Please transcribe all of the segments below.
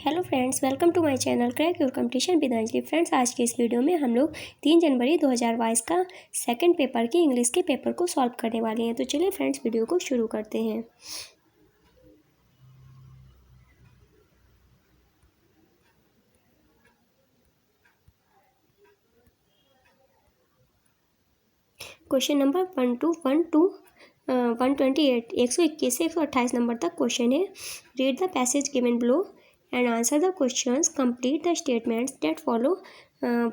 Hello friends, welcome to my channel crack your competition with Anjali. Friends, आज के इस video में हम लोग 3 जनवरी 2022 का सेकंड पेपर के इंग्लिश के पेपर को सॉल्व करने वाले हैं। तो चलिए फ्रेंड्स, वीडियो को शुरू करते हैं। क्वेश्चन नंबर 128 121 से 128 नंबर तक क्वेश्चन है। Read the passage given below and answer the questions. Complete the statements that follow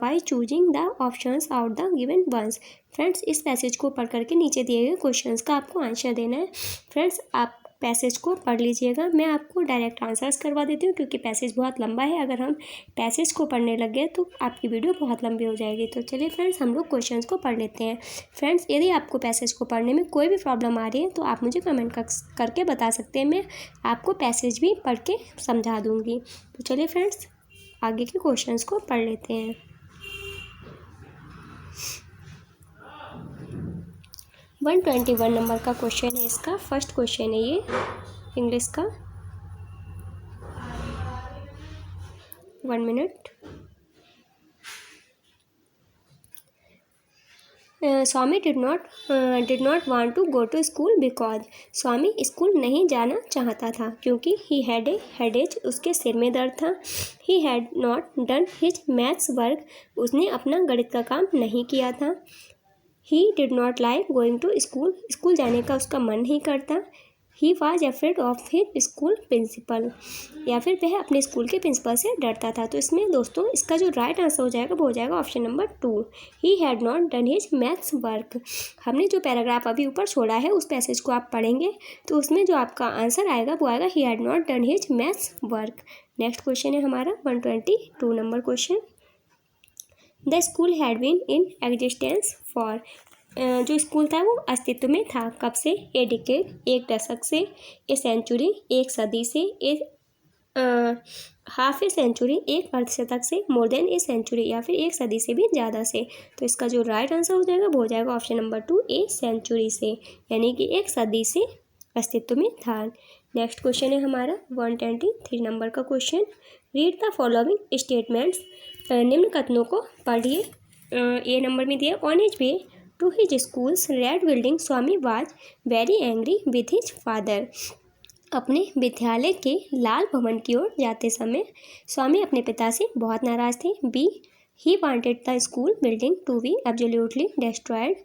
by choosing the options out the given ones. Friends, इस पैसेज को पढ़ करके नीचे दिए गए क्वेश्चंस का आपको आंसर देना है। फ्रेंड्स, आप पैसेज को पढ़ लीजिएगा। मैं आपको डायरेक्ट आंसर्स करवा देती हूँ क्योंकि पैसेज बहुत लंबा है। अगर हम पैसेज को पढ़ने लग गए तो आपकी वीडियो बहुत लंबी हो जाएगी। तो चलिए फ्रेंड्स, हम लोग क्वेश्चंस को पढ़ लेते हैं। फ्रेंड्स, यदि आपको पैसेज को पढ़ने में कोई भी प्रॉब्लम आ रही है तो आप मुझे कमेंट करके बता सकते हैं। मैं आपको पैसेज भी पढ़ के समझा दूँगी। तो चलिए फ्रेंड्स, आगे के क्वेश्चंस को पढ़ लेते हैं। 121 नंबर का क्वेश्चन है इसका। फर्स्ट क्वेश्चन है ये इंग्लिश का। 1 minute. Swami did not want to go to school because. Swami school नहीं जाना चाहता था क्योंकि ही हैड ए हेडेज, उसके सिर में दर्द था। He had not done his maths work, उसने अपना गणित का काम नहीं किया था। He did not like going to school, school जाने का उसका मन नहीं करता। He was afraid of his school principal, या फिर वह अपने स्कूल के प्रिंसिपल से डरता था। तो इसमें दोस्तों इसका जो राइट आंसर हो जाएगा वो हो जाएगा option number 2, he had not done his maths work. हमने जो पैराग्राफ अभी ऊपर छोड़ा है उस पैसेज को आप पढ़ेंगे तो उसमें जो आपका आंसर आएगा वो आएगा he had not done his maths work. Next question है हमारा 122 number question. The school had been in existence for. जो स्कूल था वो अस्तित्व में था कब से? ए डिकेड, एक दशक से। ए सेंचुरी, एक सदी से। हाफ ए सेंचुरी, एक अर्धशतक से। मोर देन ए सेंचुरी, या फिर एक सदी से भी ज़्यादा से। तो इसका जो राइट आंसर हो जाएगा वो हो जाएगा ऑप्शन नंबर 2, ए सेंचुरी से, यानी कि एक सदी से अस्तित्व में था। नेक्स्ट क्वेश्चन है हमारा 123 नंबर का question. Read the following statements. निम्न कथनों को पढ़िए। ए नंबर में दिया, on his way to his schools red building Swami was very angry with his father. अपने विद्यालय के लाल भवन की ओर जाते समय स्वामी अपने पिता से बहुत नाराज थे। B, he wanted the school building to be absolutely destroyed.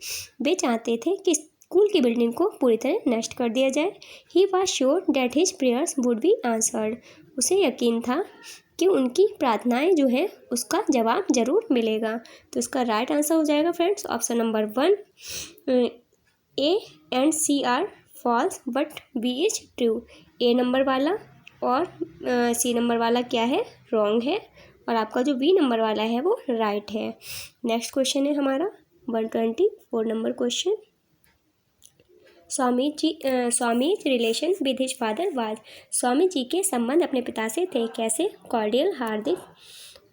वे चाहते थे कि स्कूल की बिल्डिंग को पूरी तरह नष्ट कर दिया जाए। He was sure that his prayers would be answered. उसे यकीन था कि उनकी प्रार्थनाएं जो है उसका जवाब जरूर मिलेगा। तो इसका राइट आंसर हो जाएगा friends option number 1, A and C are false but B is true. A number वाला और सी नंबर वाला क्या है? रॉन्ग है, और आपका जो बी नंबर वाला है वो राइट है। नेक्स्ट क्वेश्चन है हमारा 124 number question. Swami relation with his father was. Swami ji के संबंध अपने पिता से थे कैसे? कॉर्डियल, हार्दिक,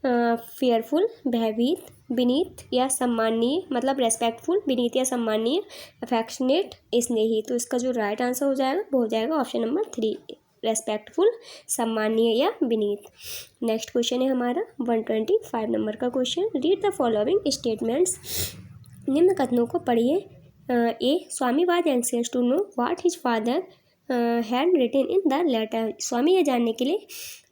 फेयरफुल, भयभीत, विनीत या सम्माननीय, मतलब रेस्पेक्टफुल, विनीत या सम्माननीय, अफेक्शनेट, स्नेही। तो इसका जो राइट आंसर हो जाएगा वो हो जाएगा ऑप्शन नंबर 3, रेस्पेक्टफुल, सम्माननीय या विनीत। नेक्स्ट क्वेश्चन है हमारा 125 नंबर का question. Read the following statements. निम्न कथनों को पढ़िए। A, Swami was anxious to know what his father had written in the letter. Swami यह जानने के लिए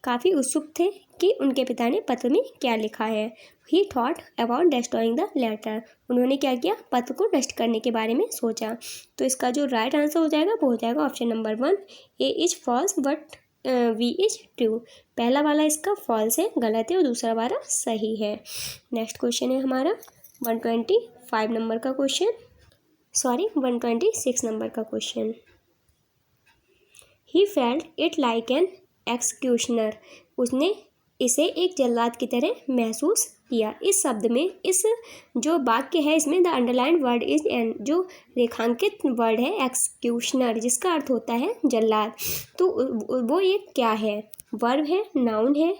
काफ़ी उत्सुक थे कि उनके पिता ने पत्र में क्या लिखा है। He thought about destroying the letter. उन्होंने क्या किया? पत्र को नष्ट करने के बारे में सोचा। तो इसका जो राइट आंसर हो जाएगा वो हो जाएगा option number 1, A is false but B is true. पहला वाला इसका फॉल्स है, गलत है, और दूसरा वाला सही है। नेक्स्ट क्वेश्चन है हमारा 125 नंबर का क्वेश्चन, 126 नंबर का question. He felt it like an एक्सक्यूशनर। उसने इसे एक जल्लाद की तरह महसूस किया। इस शब्द में, इस जो वाक्य है इसमें the underline word is an, जो रेखांकित वर्ड है एक्सक्यूशनर, जिसका अर्थ होता है जल्लाद। तो वो एक क्या है? वर्ब है, नाउन है,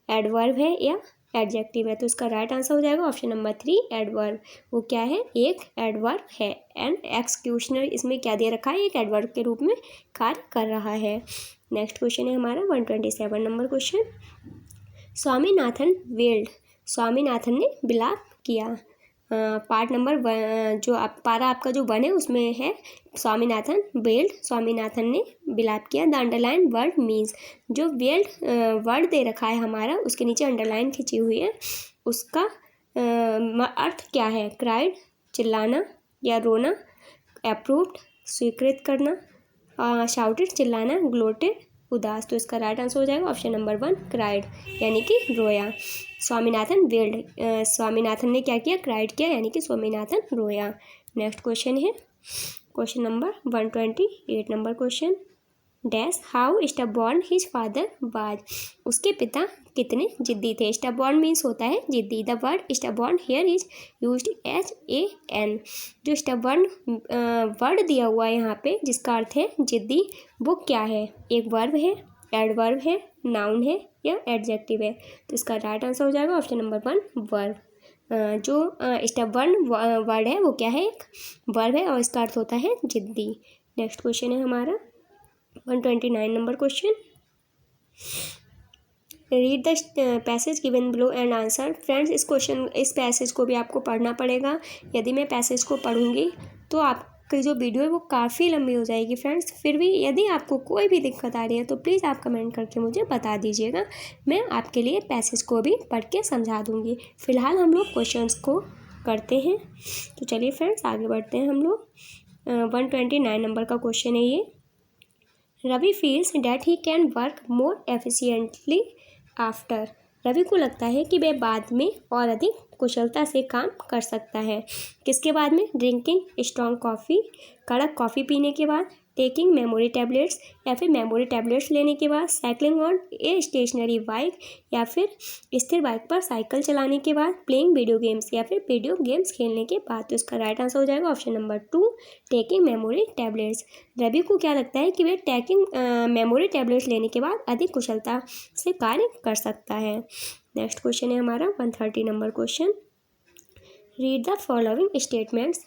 एडवर्ब है या एडजेक्टिव है। तो इसका राइट आंसर हो जाएगा ऑप्शन नंबर 3 एडवर्ब। वो क्या है, एक एडवर्ब है। एंड एक्सक्यूशनर इसमें क्या दे रखा है, एक एडवर्ब के रूप में कार्य कर रहा है। नेक्स्ट क्वेश्चन है हमारा 127 number question. Swaminathan weld, Swaminathan ने विलाप किया। पार्ट नंबर जो पारा आपका जो 1 है उसमें है स्वामीनाथन वेल्ड, स्वामीनाथन ने विलाप किया। द अंडरलाइन वर्ड मीन्स, जो वेल्ड वर्ड दे रखा है हमारा उसके नीचे अंडरलाइन खिंची हुई है, उसका अर्थ क्या है, क्राइड चिल्लाना या रोना, अप्रूव्ड स्वीकृत करना, शाउटेड चिल्लाना, ग्लोटेड उदास। तो इसका राइट आंसर हो जाएगा ऑप्शन नंबर 1 क्राइड, यानी कि रोया। स्वामीनाथन वेल्ड, स्वामीनाथन ने क्या किया, क्राइड किया, यानी कि स्वामीनाथन रोया। नेक्स्ट क्वेश्चन है question number 128 number question. Dash how stubborn his father was, उसके पिता कितने जिद्दी थे। स्टबॉर्न मीन्स होता है जिद्दी। The word stubborn here is used as a an, जो स्टबॉर्न वर्ड दिया हुआ है यहाँ पे जिसका अर्थ है जिद्दी, वो क्या है, एक वर्ब है, एडवर्ब है, नाउन है या एडजेक्टिव है। तो इसका राइट आंसर हो जाएगा ऑप्शन नंबर 1 वर्ब। जो स्टबॉर्न वर्ड है वो क्या है, एक वर्ब है और इसका अर्थ होता है जिद्दी। नेक्स्ट क्वेश्चन है हमारा 129 number question. Read the passage given below and answer. Friends इस पैसेज को भी आपको पढ़ना पड़ेगा। यदि मैं पैसेज को पढ़ूंगी तो आपकी जो वीडियो है वो काफ़ी लंबी हो जाएगी फ्रेंड्स। फिर भी यदि आपको कोई भी दिक्कत आ रही है तो प्लीज़ आप कमेंट करके मुझे बता दीजिएगा, मैं आपके लिए पैसेज को भी पढ़ के समझा दूँगी। फ़िलहाल हम लोग क्वेश्चंस को करते हैं। तो चलिए फ्रेंड्स आगे बढ़ते हैं हम लोग। 129 नंबर का क्वेश्चन है ये। Ravi feels that he can work more efficiently after, Ravi को लगता है कि वह बाद में और अधिक कुशलता से काम कर सकता है। किसके बाद में, ड्रिंकिंग स्ट्रॉन्ग कॉफ़ी, कड़क कॉफ़ी पीने के बाद, टेकिंग मेमोरी टैबलेट्स या फिर मेमोरी टैबलेट्स लेने के बाद, cycling on a stationary bike या फिर स्थिर बाइक पर साइकिल चलाने के बाद, प्लेइंग वीडियो गेम्स या फिर वीडियो गेम्स खेलने के बाद। तो इसका राइट आंसर हो जाएगा option number 2 taking memory tablets. Ravi को क्या लगता है कि वह टेकिंग मेमोरी टैबलेट्स लेने के बाद अधिक कुशलता से कार्य कर सकता है। नेक्स्ट क्वेश्चन है हमारा 130 number question. Read the following statements,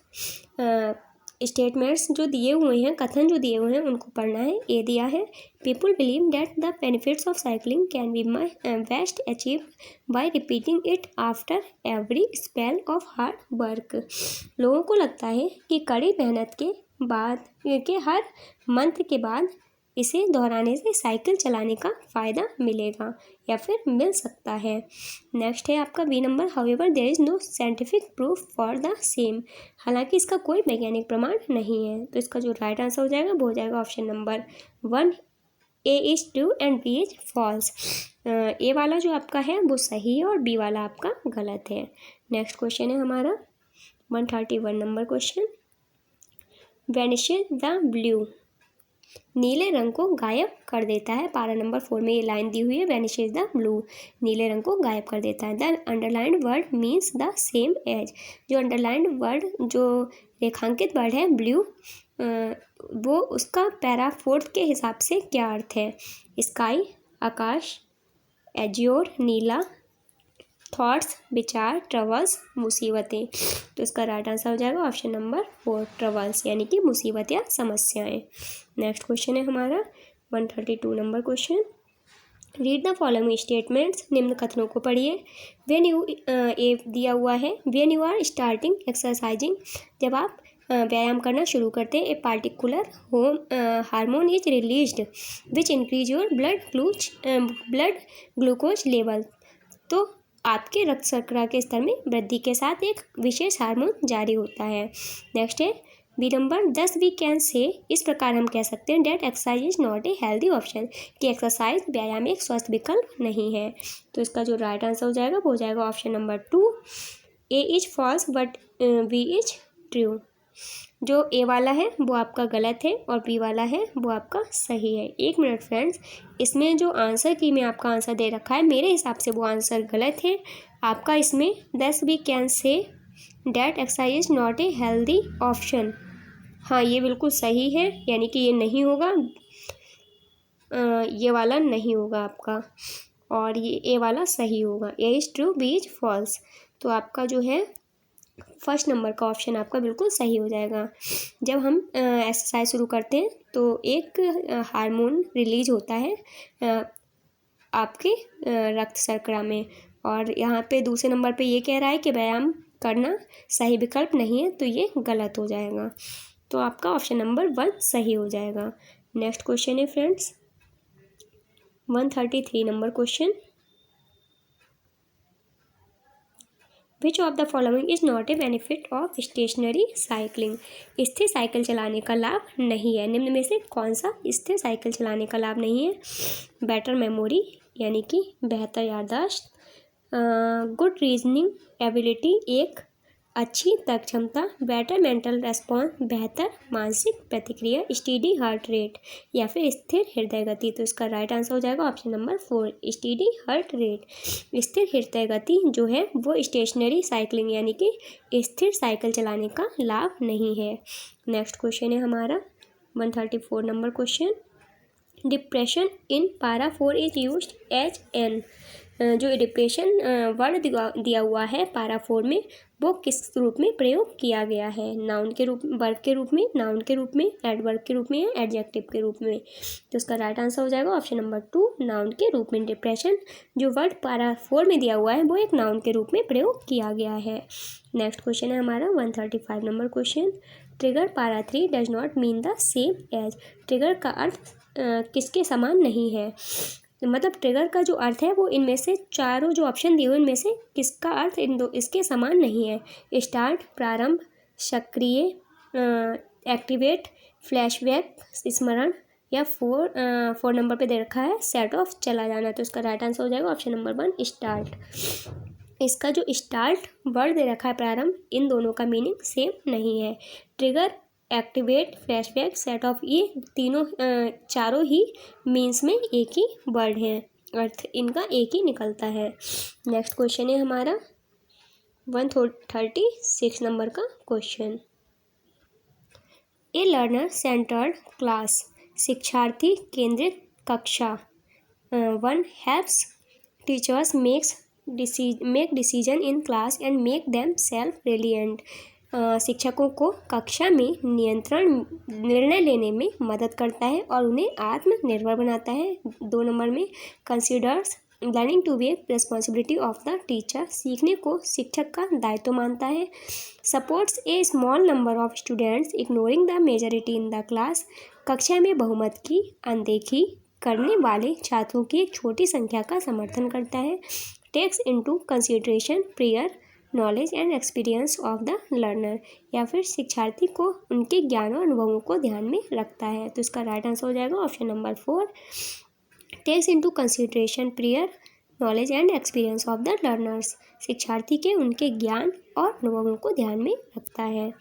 statements जो दिए हुए हैं, कथन जो दिए हुए हैं उनको पढ़ना है। ए दिया है, people believe that the benefits of cycling can be best achieve by repeating it after every spell of hard work. लोगों को लगता है कि कड़ी मेहनत के बाद के हर मंथ के बाद इसे दोहराने से साइकिल चलाने का फ़ायदा मिलेगा या फिर मिल सकता है। नेक्स्ट है आपका B number, however there is no scientific proof for the same, हालांकि इसका कोई वैज्ञानिक प्रमाण नहीं है। तो इसका जो राइट आंसर हो जाएगा वो हो जाएगा option number 1 A is true and B is false. A वाला जो आपका है वो सही है और बी वाला आपका गलत है। नेक्स्ट क्वेश्चन है हमारा 131 number question. Vanishes the blue, नीले रंग को गायब कर देता है। पारा नंबर 4 में ये लाइन दी हुई है, वैनिशेस द ब्लू, नीले रंग को गायब कर देता है। The underlined word means the same as, जो अंडरलाइंड वर्ड जो रेखांकित वर्ड है ब्लू, वो उसका पैरा 4 के हिसाब से क्या अर्थ है। स्काई आकाश, एज्योर नीला, थॉट्स विचार, ट्रबल्स मुसीबतें। तो इसका राइट आंसर हो जाएगा ऑप्शन नंबर 4 ट्रबल्स, यानी कि मुसीबत या समस्याएं। नेक्स्ट क्वेश्चन है हमारा 132 number question. Read the following statements, निम्न कथनों को पढ़िए। व्हेन यू ए दिया हुआ है, when you are starting exercising, जब आप व्यायाम करना शुरू करते हैं, a particular hormone is released which increase your blood glucose level, तो आपके रक्त शर्करा के स्तर में वृद्धि के साथ एक विशेष हार्मोन जारी होता है। नेक्स्ट है B number, thus we can say, इस प्रकार हम कह सकते हैं that exercise is not a healthy option, कि एक्सरसाइज व्यायाम एक स्वस्थ विकल्प नहीं है। तो इसका जो राइट आंसर हो जाएगा वो हो जाएगा option number 2 A is false but B is true. जो ए वाला है वो आपका गलत है और बी वाला है वो आपका सही है। एक मिनट फ्रेंड्स, इसमें जो आंसर की मैं आपका आंसर दे रखा है मेरे हिसाब से वो आंसर गलत है। आपका इसमें thus we can say that exercise is not a healthy option, हाँ ये बिल्कुल सही है, यानी कि ये नहीं होगा, ये वाला नहीं होगा आपका। और ये ए वाला सही होगा, A is true, B is false. तो आपका जो है फर्स्ट नंबर का ऑप्शन आपका बिल्कुल सही हो जाएगा। जब हम एक्सरसाइज शुरू करते हैं तो एक हार्मोन रिलीज होता है आपके रक्त शर्करा में, और यहाँ पे दूसरे नंबर पे ये कह रहा है कि व्यायाम करना सही विकल्प नहीं है, तो ये गलत हो जाएगा। तो आपका ऑप्शन नंबर 1 सही हो जाएगा। नेक्स्ट क्वेश्चन है friends 133 number question. Which of the following is not a benefit of stationary cycling. स्थिर साइकिल चलाने का लाभ नहीं है, निम्न में से कौन सा स्थिर साइकिल चलाने का लाभ नहीं है? बेटर मेमोरी यानी कि बेहतर याददाश्त, गुड रीजनिंग एबिलिटी एक अच्छी तर्क क्षमता, बेटर मेंटल रेस्पॉन्स बेहतर मानसिक प्रतिक्रिया, स्टीडी हार्ट रेट या फिर स्थिर हृदय गति। तो इसका राइट आंसर हो जाएगा option number 4 steady heart rate. स्थिर हृदय गति जो है वो स्टेशनरी साइकिलिंग यानी कि स्थिर साइकिल चलाने का लाभ नहीं है। नेक्स्ट क्वेश्चन है हमारा 134 नंबर क्वेश्चन। डिप्रेशन इन पारा 4 इज यूज्ड एज एन। जो डिप्रेशन वर्ड दिया हुआ है पारा 4 में वो किस रूप में प्रयोग किया गया है? नाउन के रूप, वर्ब के रूप में, नाउन के रूप में, एडवर्ब के रूप में या एडजेक्टिव के रूप में। तो इसका राइट आंसर हो जाएगा ऑप्शन नंबर 2 नाउन के रूप में। डिप्रेशन जो वर्ड पारा 4 में दिया हुआ है वो एक नाउन के रूप में प्रयोग किया गया है। नेक्स्ट क्वेश्चन है हमारा 135 number question. Trigger para 3 does not mean the same as. Trigger का अर्थ किसके समान नहीं है? मतलब ट्रिगर का जो अर्थ है वो इनमें से चारों जो ऑप्शन दिए हुए इनमें से किसका अर्थ इसके समान नहीं है? स्टार्ट प्रारंभ, सक्रिय एक्टिवेट, फ्लैशबैक स्मरण, या 4 नंबर पे दे रखा है सेट ऑफ चला जाना। तो इसका राइट आंसर हो जाएगा ऑप्शन नंबर 1 स्टार्ट। इसका जो स्टार्ट वर्ड दे रखा है प्रारंभ, इन दोनों का मीनिंग सेम नहीं है। Trigger, activate, flashback, set of ये तीनों चारों ही मीन्स में एक ही वर्ड हैं, अर्थ इनका एक ही निकलता है। नेक्स्ट क्वेश्चन है हमारा 136 नंबर का question. A learner centred class. शिक्षार्थी केंद्रित कक्षा 1 helps teachers make decision in class and make them self reliant. शिक्षकों को कक्षा में निर्णय लेने में मदद करता है और उन्हें आत्मनिर्भर बनाता है। 2 नंबर में considers learning to be a responsibility of the teacher. सीखने को शिक्षक का दायित्व मानता है। Supports a small number of students ignoring the majority in the class. कक्षा में बहुमत की अनदेखी करने वाले छात्रों की एक छोटी संख्या का समर्थन करता है। Takes into consideration prior knowledge and experience of the learner, या फिर शिक्षार्थी को उनके ज्ञान और अनुभवों को ध्यान में रखता है। तो इसका राइट आंसर हो जाएगा option number 4 takes into consideration prior knowledge and experience of the learners. शिक्षार्थी के उनके ज्ञान और अनुभवों को ध्यान में रखता है।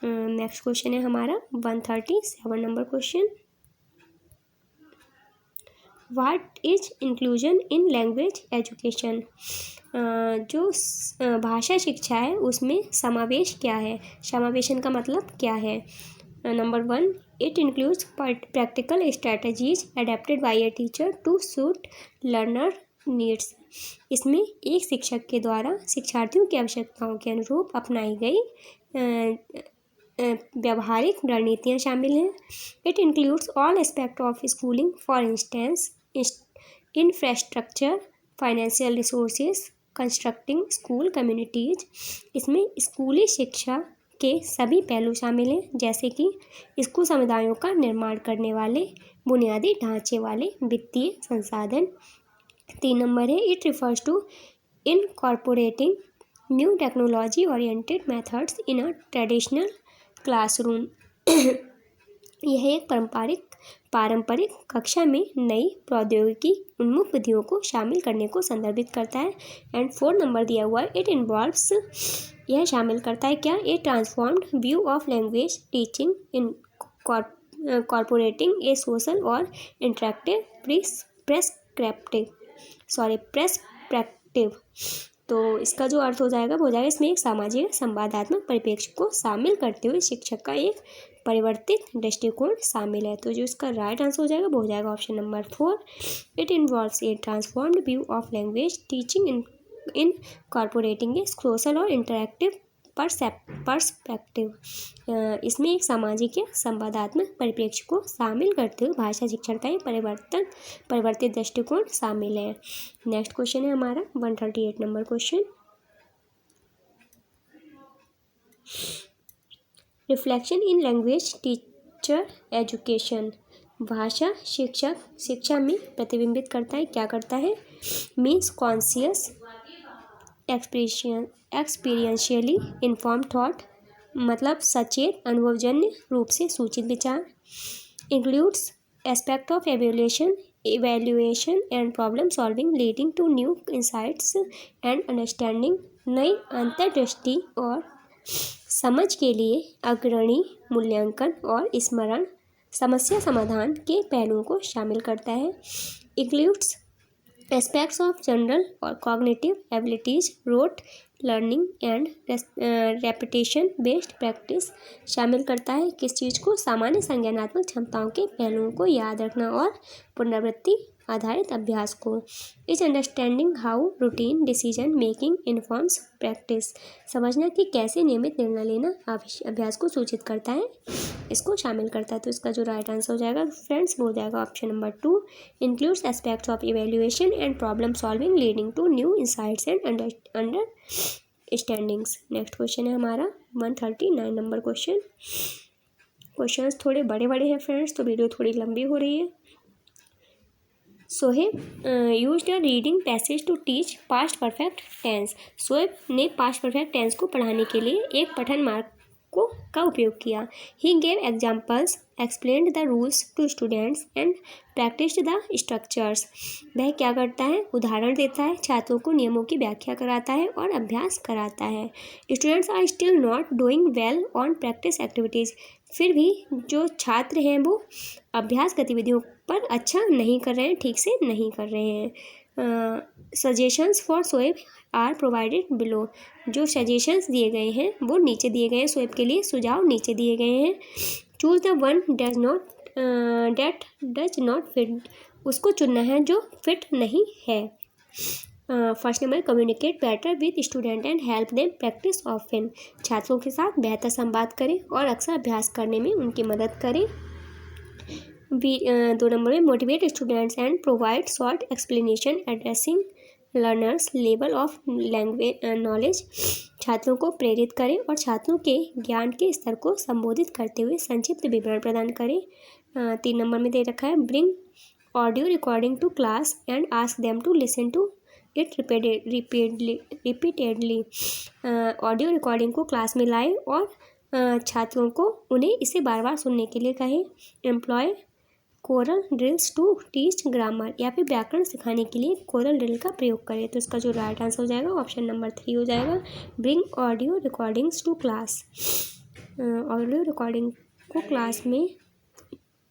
नेक्स्ट क्वेश्चन है हमारा 137 number question. What is inclusion in language education. जो भाषा शिक्षा है उसमें समावेश क्या है? समावेशन का मतलब क्या है? Number 1 it includes practical strategies adapted by a teacher to suit learner needs. इसमें एक शिक्षक के द्वारा शिक्षार्थियों की आवश्यकताओं के अनुरूप अपनाई गई व्यावहारिक रणनीतियाँ शामिल हैं। It includes all aspect of schooling for instance infrastructure, financial resources, constructing school communities. इसमें स्कूली शिक्षा के सभी पहलू शामिल हैं, जैसे कि स्कूल समुदायों का निर्माण करने वाले बुनियादी ढांचे वाले वित्तीय संसाधन। 3 नंबर है it refers to incorporating new technology oriented methods in a traditional classroom. यह एक पारंपरिक कक्षा में नई प्रौद्योगिकी उन्मुख विधियों को शामिल करने को संदर्भित करता है। एंड 4 नंबर दिया हुआ है इट इन्वॉल्व्स, यह शामिल करता है क्या? A transformed view of language teaching incorporating a social और इंटरेक्टिव प्रेस्क्रिप्टिव। तो इसका जो अर्थ हो जाएगा वो हो जाएगा इसमें एक सामाजिक संवादात्मक परिप्रेक्ष्य को शामिल करते हुए शिक्षक का एक परिवर्तित दृष्टिकोण शामिल है। तो जो इसका राइट आंसर हो जाएगा वो हो जाएगा option number 4। It involves A transformed view of language teaching incorporating A social और इंटरैक्टिव पर्सपेक्टिव। इसमें एक सामाजिक या संवादात्मक परिप्रेक्ष्य को शामिल करते हुए भाषा शिक्षण का एक परिवर्तित दृष्टिकोण शामिल है। नेक्स्ट क्वेश्चन है हमारा 138 number question. Reflection in language teacher education. भाषा शिक्षा में प्रतिबिंबित करता है, क्या करता है? Means conscious experientially inform thought, मतलब सचेत अनुभवजन्य रूप से सूचित विचार। Includes aspect of evaluation and problem solving leading to new insights and understanding, नई अंतर्दृष्टि और समझ के लिए अग्रणी मूल्यांकन और स्मरण, समस्या समाधान के पहलुओं को शामिल करता है। इंक्लूड्स एस्पेक्ट्स ऑफ जनरल और cognitive abilities, rote learning and repetition based practice, शामिल करता है किस चीज़ को? सामान्य संज्ञानात्मक क्षमताओं के पहलुओं को याद रखना और पुनरावृत्ति आधारित अभ्यास को। Is understanding how routine decision making informs practice, समझना कि कैसे नियमित निर्णय लेना अभ्यास को सूचित करता है, इसको शामिल करता है। तो इसका जो राइट आंसर हो जाएगा फ्रेंड्स वो हो जाएगा option number 2। Includes aspects of evaluation and problem solving leading to new insights and understandings. Next question है हमारा 139 नंबर क्वेश्चन। क्वेश्चंस थोड़े बड़े बड़े हैं फ्रेंड्स, तो वीडियो थोड़ी लंबी हो रही है। Soheb used a reading passage to teach past perfect tense. Soheb ने पास्ट परफेक्ट टेंस को पढ़ाने के लिए एक पठन मार्ग का उपयोग किया। He gave examples, explained the rules to students and practised the structures. वह क्या करता है? उदाहरण देता है, छात्रों को नियमों की व्याख्या कराता है और अभ्यास कराता है। Students are still not doing well on practice activities. फिर भी जो छात्र हैं वो अभ्यास गतिविधियों पर अच्छा नहीं कर रहे हैं, ठीक से नहीं कर रहे हैं। Suggestions for Soeb are provided below. जो सजेशंस दिए गए हैं वो नीचे दिए गए हैं, सोएब के लिए सुझाव नीचे दिए गए हैं। Choose the one date does not fit. उसको चुनना है जो फिट नहीं है। First number, communicate better with student and help them practice often. छात्रों के साथ बेहतर संवाद करें और अक्सर अभ्यास करने में उनकी मदद करें। 2 नंबर में, motivate students and provide short explanation addressing learners level of language knowledge. छात्रों को प्रेरित करें और छात्रों के ज्ञान के स्तर को संबोधित करते हुए संक्षिप्त विवरण प्रदान करें। 3 नंबर में दे रखा है, bring audio recording to class and ask them to listen to it repeatedly. Audio recording को क्लास में लाए और छात्रों को उन्हें इसे बार बार सुनने के लिए कहें। Employ choral drills to teach grammar, या फिर व्याकरण सिखाने के लिए कोरल ड्रिल का प्रयोग करें। तो इसका जो राइट आंसर हो जाएगा ऑप्शन नंबर 3 हो जाएगा, bring audio recordings to class. Audio recording को क्लास में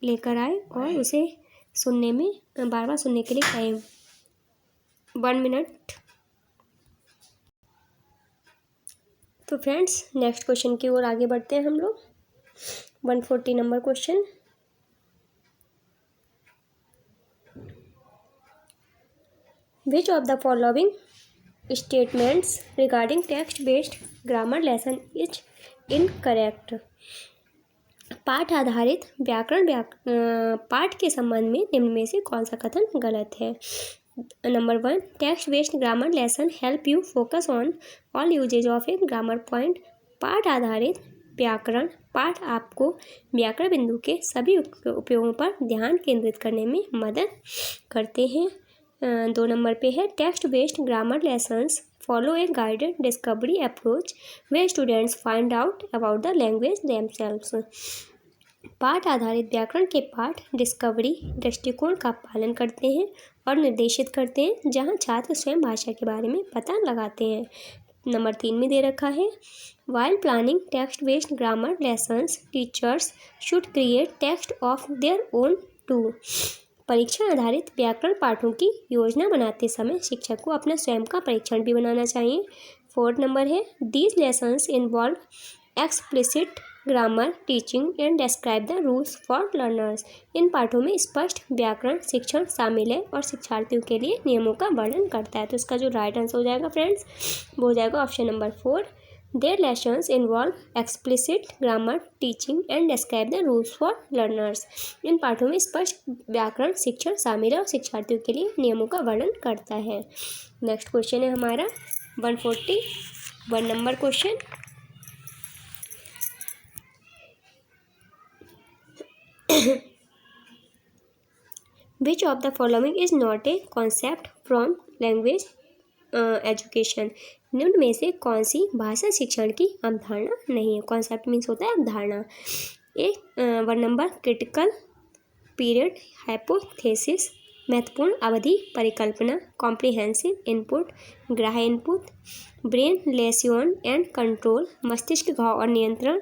लेकर आए और उसे सुनने में बार बार सुनने के लिए कहें। 1 मिनट। तो फ्रेंड्स नेक्स्ट क्वेश्चन की ओर आगे बढ़ते हैं हम लोग। 140 number question. Which of the following statements regarding text-based grammar lesson is incorrect? पाठ आधारित व्याकरण पाठ के संबंध में निम्न में से कौन सा कथन गलत है? Number 1, text based grammar lesson help you focus on all usages of a grammar point. पाठ आधारित व्याकरण पाठ आपको व्याकरण बिंदु के सभी उपयोगों पर ध्यान केंद्रित करने में मदद करते हैं। 2 नंबर पे है, text based grammar lessons follow A guided discovery approach way students find out about the language themselves. पाठ आधारित व्याकरण के पाठ डिस्कवरी दृष्टिकोण का पालन करते हैं और निर्देशित करते हैं, जहां छात्र स्वयं भाषा के बारे में पता लगाते हैं। नंबर 3 में दे रखा है, while planning text based grammar lessons teachers should create text of their own too. परीक्षण आधारित व्याकरण पाठों की योजना बनाते समय शिक्षक को अपना स्वयं का परीक्षण भी बनाना चाहिए। 4 नंबर है, these lessons involve explicit grammar teaching and describe the rules for learners. इन पाठों में स्पष्ट व्याकरण शिक्षण शामिल है और शिक्षार्थियों के लिए नियमों का वर्णन करता है। तो इसका जो राइट आंसर हो जाएगा फ्रेंड्स, वो हो जाएगा option number 4। Their lessons involve explicit grammar teaching and describe the rules for learners. इन पाठों में स्पष्ट व्याकरण शिक्षण शामिल है और शिक्षार्थियों के लिए नियमों का वर्णन करता है। नेक्स्ट क्वेश्चन है हमारा 141 number question. Which of the following is not a concept from language education? निम्न में से कौन सी भाषा शिक्षण की अवधारणा नहीं है? कॉन्सेप्ट मीन्स होता है अवधारणा। एक 1 नंबर क्रिटिकल पीरियड हाइपोथेसिस, महत्वपूर्ण अवधि परिकल्पना, कॉम्प्रिहेंसिव इनपुट, ग्राह्य input, brain lesion and control, मस्तिष्क घाव और नियंत्रण,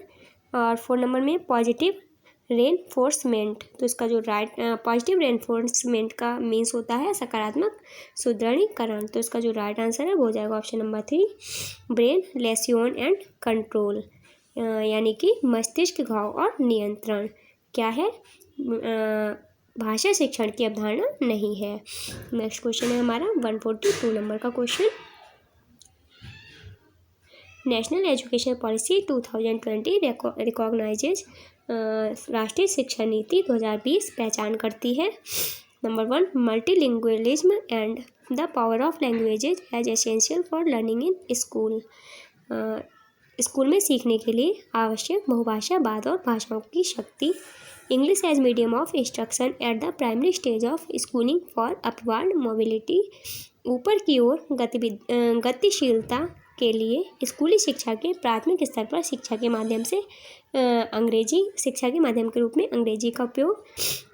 और 4 नंबर में पॉजिटिव रेनफोर्समेंट। तो इसका जो राइट पॉजिटिव रेनफोर्समेंट का मीन्स होता है सकारात्मक सुदृढ़ीकरण। तो इसका जो राइट आंसर है वो हो जाएगा option number 3 brain lesion and control, यानी कि मस्तिष्क घाव और नियंत्रण क्या है, भाषा शिक्षण की अवधारणा नहीं है। नेक्स्ट क्वेश्चन है हमारा 142 नंबर का question. National education policy 2020 recognizes, राष्ट्रीय शिक्षा नीति 2020 पहचान करती है। Number 1 multilingualism and the power of languages as essential for learning in school. School में सीखने के लिए आवश्यक बहुभाषावाद और भाषाओं की शक्ति। English as medium of instruction at the primary stage of schooling for upward mobility. ऊपर की ओर गतिशीलता के लिए स्कूली शिक्षा के प्राथमिक स्तर पर शिक्षा के माध्यम से अंग्रेजी शिक्षा के माध्यम के रूप में अंग्रेजी का उपयोग।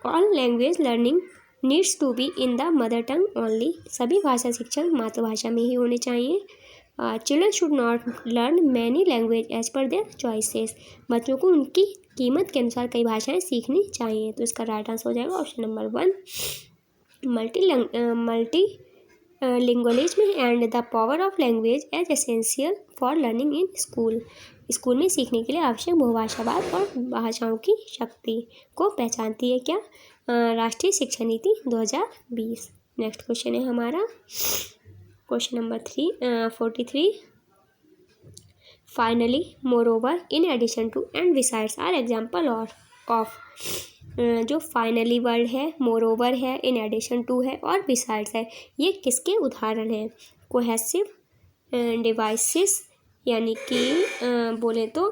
All language learning needs to be in the mother tongue only. सभी भाषा शिक्षण मातृभाषा में ही होने चाहिए। Children should not learn many language as per their choices. बच्चों को उनकी कीमत के अनुसार कई भाषाएं सीखनी चाहिए। तो इसका राइट आंसर हो जाएगा option number 1 multilingualism and the power of language as essential for learning in school. School में सीखने के लिए आवश्यक बहुभाषावाद और भाषाओं की शक्ति को पहचानती है क्या, राष्ट्रीय शिक्षा नीति 2020। नेक्स्ट क्वेश्चन है हमारा question number 43। Finally moreover in addition to and besides are example of. जो फाइनली वर्ड है, मोरओवर है, इन एडिशन टू है और बिसाइड्स है, ये किसके उदाहरण हैं? कोहेसिव डिवाइसेस, यानी कि बोले तो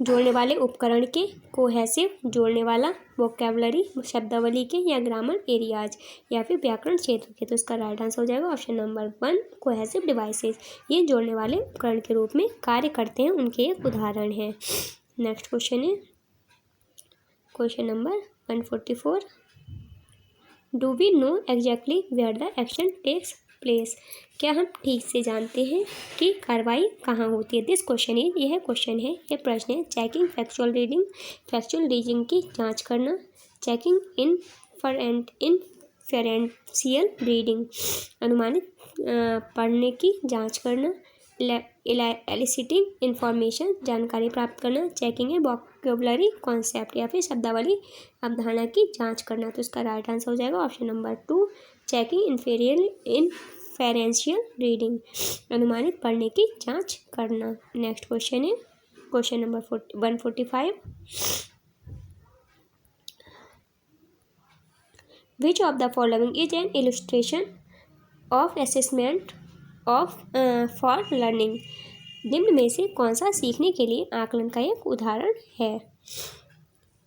जोड़ने वाले उपकरण के, कोहेसिव जोड़ने वाला, वोकैबुलरी शब्दावली के, या ग्रामर एरियाज या फिर व्याकरण क्षेत्र के। तो इसका राइट आंसर हो जाएगा ऑप्शन नंबर 1 कोहेसिव डिवाइसेस। ये जोड़ने वाले उपकरण के रूप में कार्य करते हैं, उनके एक उदाहरण हैं। नेक्स्ट क्वेश्चन है question number 144। Do we know exactly where the action takes place. क्या हम ठीक से जानते हैं कि कार्रवाई कहाँ होती है? दिस क्वेश्चन इज, यह क्वेश्चन है, यह प्रश्न है। Checking factual reading, factual reading की जांच करना। चेकिंग इनफरेंशियल रीडिंग, अनुमानित पढ़ने की जांच करना। एलिसिटिंग इंफॉर्मेशन, जानकारी प्राप्त करना। चेकिंग है वोकैबुलरी कॉन्सेप्ट या फिर शब्दावली अवधारणा की जांच करना। तो इसका राइट आंसर हो जाएगा ऑप्शन नंबर 2 चेकिंग इनफेरेंशियल रीडिंग, अनुमानित पढ़ने की जांच करना। नेक्स्ट क्वेश्चन है question number 145। Which of the following is an illustration of assessment of for learning. निम्न में से कौन सा सीखने के लिए आकलन का एक उदाहरण है?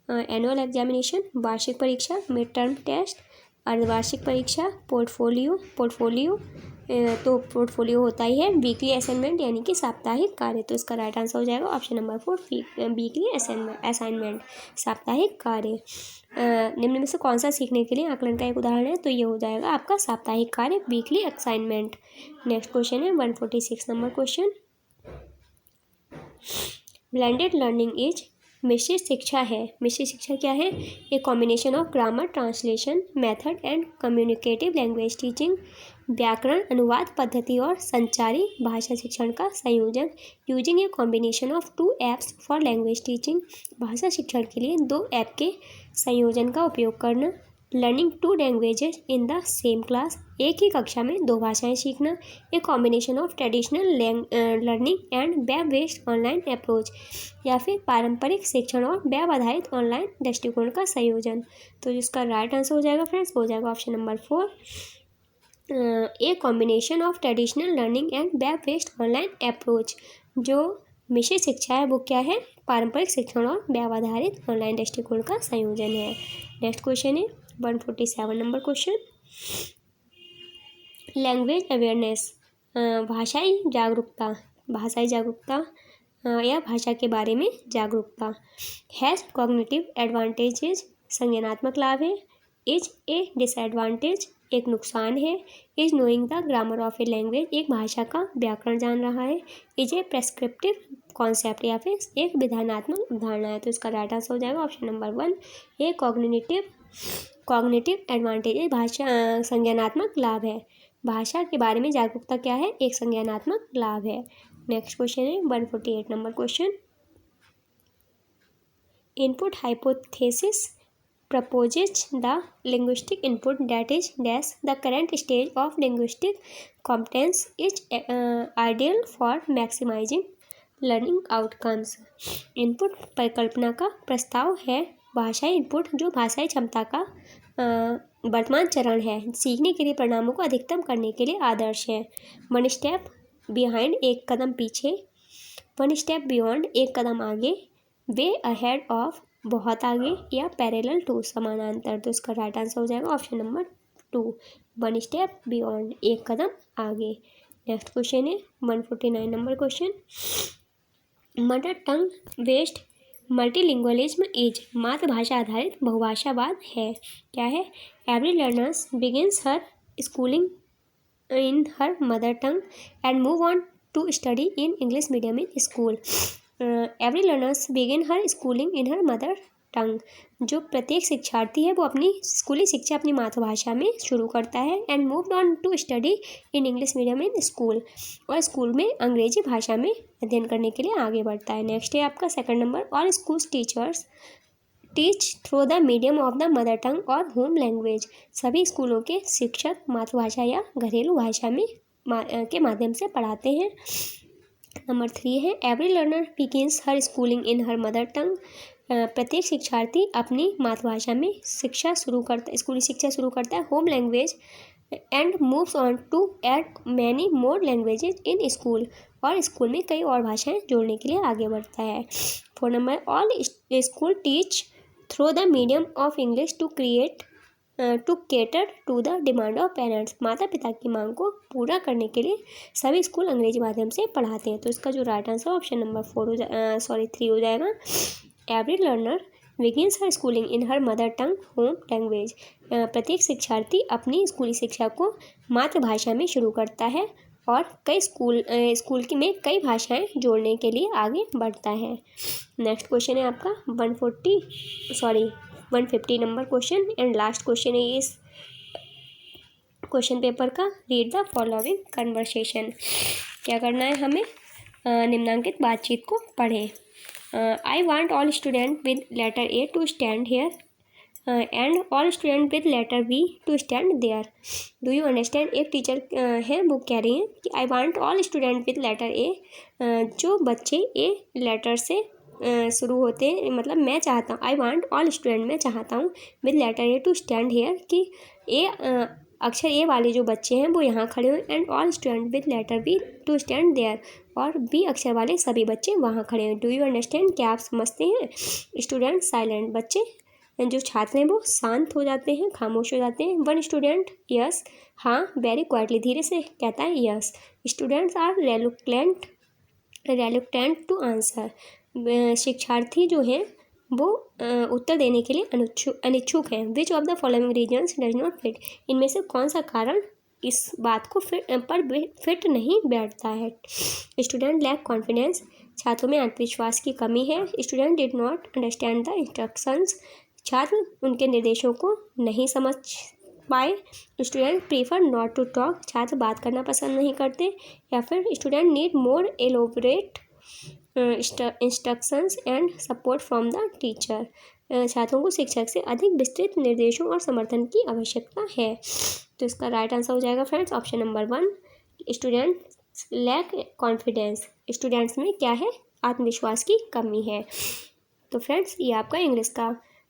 एनुअल एग्जामिनेशन, वार्षिक परीक्षा, मिड टर्म टेस्ट, अर्धवार्षिक परीक्षा, पोर्टफोलियो। तो पोर्टफोलियो होता ही है। वीकली असाइनमेंट, यानी कि साप्ताहिक कार्य। तो इसका राइट आंसर हो जाएगा ऑप्शन नंबर 4 वीकली असाइनमेंट, साप्ताहिक कार्य। निम्न में से कौन सा सीखने के लिए आकलन का एक उदाहरण है? तो ये हो जाएगा आपका साप्ताहिक कार्य, वीकली असाइनमेंट। नेक्स्ट क्वेश्चन है 146 number question. Blended learning is मिश्रित शिक्षा है। मिश्रित शिक्षा क्या है? A combination of grammar, translation method and communicative language teaching, व्याकरण, अनुवाद पद्धति और संचारी भाषा शिक्षण का संयोजन। Using a combination of 2 apps for language teaching, भाषा शिक्षण के लिए 2 ऐप के संयोजन का उपयोग करना। Learning 2 languages in the same class, एक ही कक्षा में 2 भाषाएं सीखना। A combination of traditional learning and web based online approach, या फिर पारंपरिक शिक्षण और वेब आधारित ऑनलाइन दृष्टिकोण का संयोजन। तो जिसका राइट आंसर हो जाएगा फ्रेंड्स, हो जाएगा option number 4, a combination of traditional learning and web based online approach. जो मिश्रित शिक्षा है वो क्या है? पारंपरिक शिक्षण और वेब आधारित ऑनलाइन दृष्टिकोण का संयोजन है। नेक्स्ट क्वेश्चन है 147 नंबर क्वेश्चन, लैंग्वेज अवेयरनेस, भाषाई जागरूकता, भाषाई जागरूकता या भाषा के बारे में जागरूकता। हैज़ कॉग्निटिव एडवांटेजेस, संज्ञानात्मक लाभ है। इज ए डिसएडवांटेज, एक नुकसान है। Is knowing the grammar of a language, एक भाषा का व्याकरण जान रहा है। इज ए प्रेस्क्रिप्टिव कॉन्सेप्ट, या फिर एक विधानात्मक धारणा है। तो इसका राइट आंसर हो जाएगा ऑप्शन नंबर 1, ए कॉग्निटिव एडवांटेज, भाषा संज्ञानात्मक लाभ है। भाषा के बारे में जागरूकता क्या है? एक संज्ञानात्मक लाभ है। नेक्स्ट क्वेश्चन है 148 number question, input hypothesis proposes the linguistic input that is dash the current stage of linguistic competence is ideal for maximizing learning outcomes। Input परिकल्पना का प्रस्ताव है भाषाई इनपुट जो भाषाई क्षमता का वर्तमान चरण है, सीखने के लिए परिणामों को अधिकतम करने के लिए आदर्श है। 1 स्टेप बिहाइंड, एक कदम पीछे। 1 स्टेप बियॉन्ड, एक कदम आगे। वे अहेड ऑफ, बहुत आगे। या पैरेलल टू, समानांतर। तो इसका राइट आंसर हो जाएगा ऑप्शन नंबर 2, 1 स्टेप बियॉन्ड, एक कदम आगे। नेक्स्ट क्वेश्चन है 149 number question, mother tongue based multilingualism is, मातृभाषा आधारित बहुभाषावाद है। क्या है? Every learners begins her schooling in her mother tongue and move on to study in English medium in school. Every learners begin her schooling in her mother tongue, जो प्रत्येक शिक्षार्थी है वो अपनी स्कूली शिक्षा अपनी मातृभाषा में शुरू करता है। And moved on to study in English medium in school, और स्कूल में अंग्रेजी भाषा में अध्ययन करने के लिए आगे बढ़ता है। नेक्स्ट है आपका second number, all school teachers teach through the medium of the mother टंग और होम लैंग्वेज, सभी स्कूलों के शिक्षक मातृभाषा या घरेलू भाषा में के माध्यम से पढ़ाते हैं। नंबर 3 है every learner begins her schooling in her mother टंग, प्रत्येक शिक्षार्थी अपनी मातृभाषा में स्कूली शिक्षा शुरू करता है। Home language and moves on to add many more languages in school, और स्कूल में कई और भाषाएं जोड़ने के लिए आगे बढ़ता है। 4 number, all school teach through the medium of English to cater to the demand of parents, माता पिता की मांग को पूरा करने के लिए सभी स्कूल अंग्रेजी माध्यम से पढ़ाते हैं। तो इसका जो राइट आंसर ऑप्शन नंबर 3 हो जाएगा। Every learner begins her schooling in her mother tongue home language, प्रत्येक शिक्षार्थी अपनी स्कूली शिक्षा को मातृभाषा में शुरू करता है और कई स्कूल में कई भाषाएं जोड़ने के लिए आगे बढ़ता है। नेक्स्ट क्वेश्चन है आपका 150 number question and last question है इस क्वेश्चन पेपर का। रीड द फॉलोइंग कन्वर्सेशन, क्या करना है हमें? निम्नांकित बातचीत को पढ़ें। I want all student with letter A to stand here and all student with letter B to stand there. Do you understand? एक टीचर है वो कह रही हैं कि I want all student with letter A, जो बच्चे ए लेटर से शुरू होते हैं, मतलब मैं चाहता हूँ, आई वांट ऑल स्टूडेंट, मैं चाहता हूँ with letter A to stand here, कि ए अक्षर ए वाले जो बच्चे हैं वो यहाँ खड़े हुए, and all student with letter B to stand there, और बी अक्षर वाले सभी बच्चे वहाँ खड़े हैं। Do you understand? क्या आप समझते हैं? स्टूडेंट साइलेंट, बच्चे जो छात्र हैं वो शांत हो जाते हैं, खामोश हो जाते हैं। 1 स्टूडेंट यस, हाँ, वेरी क्वाइटली, धीरे से कहता है yes. Students are reluctant to answer, शिक्षार्थी जो हैं वो उत्तर देने के लिए अनिच्छुक हैं। Which of the following reasons does not fit, इनमें से कौन सा कारण इस बात को फिट नहीं बैठता है? स्टूडेंट लैक कॉन्फिडेंस, छात्रों में आत्मविश्वास की कमी है। Student did not understand the instructions, छात्र उनके निर्देशों को नहीं समझ पाए। Student prefer not to talk, छात्र बात करना पसंद नहीं करते। या फिर student need more elaborate instructions and support from the teacher, छात्रों को शिक्षक से अधिक विस्तृत निर्देशों और समर्थन की आवश्यकता है। तो इसका राइट आंसर हो जाएगा friends option number 1, student lack confidence, students में क्या है, आत्मविश्वास की कमी है। तो फ्रेंड्स ये आपका इंग्लिश का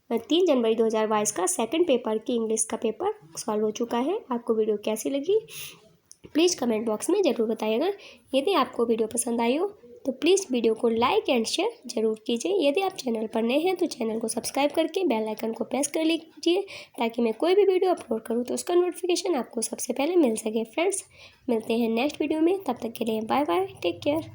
3 जनवरी 2022 का सेकंड पेपर की इंग्लिश का पेपर सॉल्व हो चुका है। आपको वीडियो कैसी लगी प्लीज़ कमेंट बॉक्स में ज़रूर बताइएगा। यदि आपको वीडियो पसंद आई हो तो प्लीज़ वीडियो को लाइक एंड शेयर ज़रूर कीजिए। यदि आप चैनल पर नए हैं तो चैनल को सब्सक्राइब करके बेल आइकन को प्रेस कर लीजिए ताकि मैं कोई भी वीडियो अपलोड करूं तो उसका नोटिफिकेशन आपको सबसे पहले मिल सके। फ्रेंड्स मिलते हैं नेक्स्ट वीडियो में, तब तक के लिए बाय बाय, टेक केयर।